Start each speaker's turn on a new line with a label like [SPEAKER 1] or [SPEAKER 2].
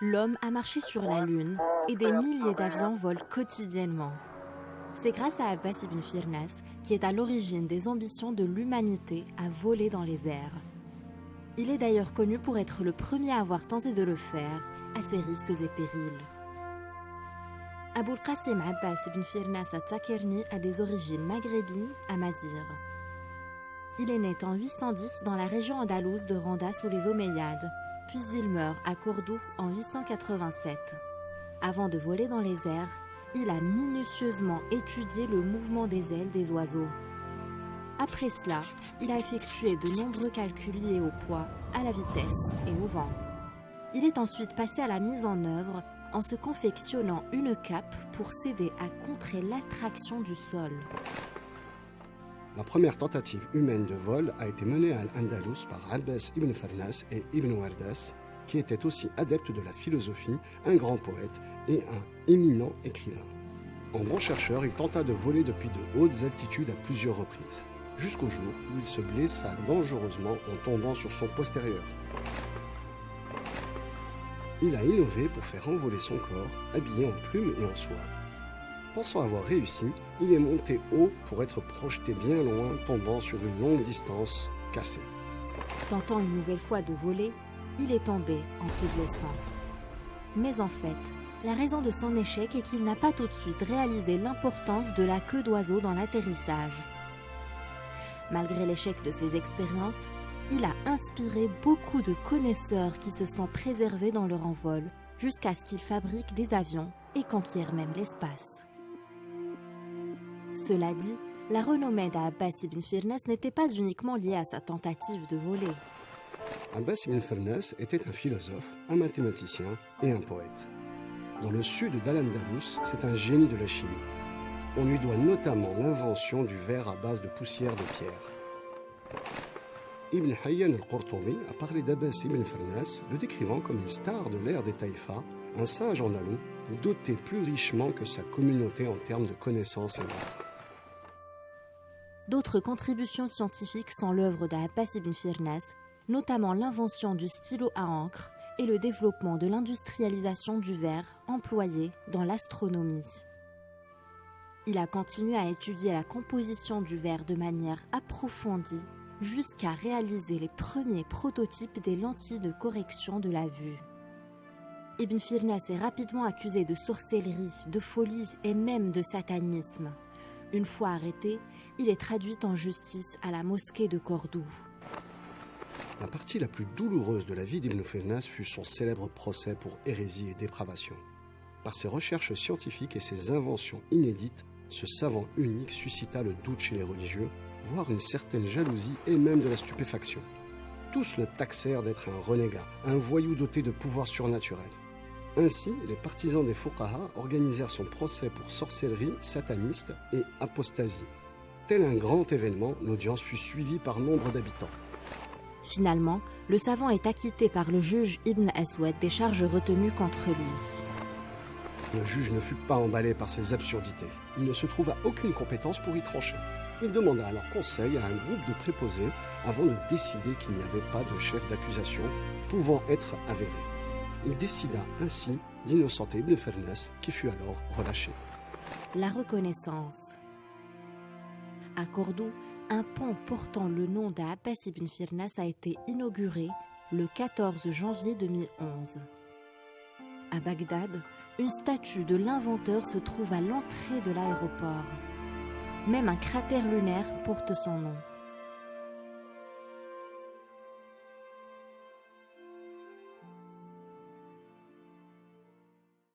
[SPEAKER 1] L'homme a marché sur la Lune et des milliers d'avions volent quotidiennement. C'est grâce à Abbas ibn Firnas qui est à l'origine des ambitions de l'humanité à voler dans les airs. Il est d'ailleurs connu pour être le premier à avoir tenté de le faire, à ses risques et périls. Aboul Qasim Abbas ibn Firnas at-Takerni a des origines maghrébines à Mazir. Il est né en 810 dans la région andalouse de Randa sous les Omeyyades, puis il meurt à Cordoue en 887. Avant de voler dans les airs, il a minutieusement étudié le mouvement des ailes des oiseaux. Après cela, il a effectué de nombreux calculs liés au poids, à la vitesse et au vent. Il est ensuite passé à la mise en œuvre en se confectionnant une cape pour s'aider à contrer l'attraction du sol.
[SPEAKER 2] La première tentative humaine de vol a été menée à Al-Andalus par Abbas ibn Firnas et Ibn Wardas, qui étaient aussi adeptes de la philosophie, un grand poète et un éminent écrivain. En bon chercheur, il tenta de voler depuis de hautes altitudes à plusieurs reprises, jusqu'au jour où il se blessa dangereusement en tombant sur son postérieur. Il a innové pour faire envoler son corps, habillé en plumes et en soie. Pensant avoir réussi, il est monté haut pour être projeté bien loin, tombant sur une longue distance, cassé.
[SPEAKER 1] Tentant une nouvelle fois de voler, il est tombé en se blessant. Mais en fait, la raison de son échec est qu'il n'a pas tout de suite réalisé l'importance de la queue d'oiseau dans l'atterrissage. Malgré l'échec de ses expériences, il a inspiré beaucoup de connaisseurs qui se sont préservés dans leur envol jusqu'à ce qu'ils fabriquent des avions et conquièrent même l'espace. Cela dit, la renommée d'Abbas ibn Firnas n'était pas uniquement liée à sa tentative de voler.
[SPEAKER 2] Abbas ibn Firnas était un philosophe, un mathématicien et un poète. Dans le sud d'Al-Andalus, c'est un génie de la chimie. On lui doit notamment l'invention du verre à base de poussière de pierre. Ibn Hayyan al-Qurtubi a parlé d'Abbas ibn Firnas, le décrivant comme une star de l'ère des Taïfas, un sage andalou doté plus richement que sa communauté en termes de connaissances et d'art.
[SPEAKER 1] D'autres contributions scientifiques sont l'œuvre d'Abbas ibn Firnas, notamment l'invention du stylo à encre et le développement de l'industrialisation du verre employé dans l'astronomie. Il a continué à étudier la composition du verre de manière approfondie jusqu'à réaliser les premiers prototypes des lentilles de correction de la vue. Ibn Firnas est rapidement accusé de sorcellerie, de folie et même de satanisme. Une fois arrêté, il est traduit en justice à la mosquée de Cordoue.
[SPEAKER 2] La partie la plus douloureuse de la vie d'Ibn Firnas fut son célèbre procès pour hérésie et dépravation. Par ses recherches scientifiques et ses inventions inédites, ce savant unique suscita le doute chez les religieux, voire une certaine jalousie et même de la stupéfaction. Tous le taxèrent d'être un renégat, un voyou doté de pouvoirs surnaturels. Ainsi, les partisans des fuqaha organisèrent son procès pour sorcellerie, sataniste et apostasie. Tel un grand événement, l'audience fut suivie par nombre d'habitants.
[SPEAKER 1] Finalement, le savant est acquitté par le juge Ibn Aswad des charges retenues contre lui.
[SPEAKER 2] Le juge ne fut pas emballé par ces absurdités. Il ne se trouva aucune compétence pour y trancher. Il demanda alors conseil à un groupe de préposés avant de décider qu'il n'y avait pas de chef d'accusation pouvant être avéré. Il décida ainsi d'innocenter Ibn Firnas, qui fut alors relâché.
[SPEAKER 1] La reconnaissance. À Cordoue, un pont portant le nom d'Abbas ibn Firnas a été inauguré le 14 janvier 2011. À Bagdad, une statue de l'inventeur se trouve à l'entrée de l'aéroport. Même un cratère lunaire porte son nom.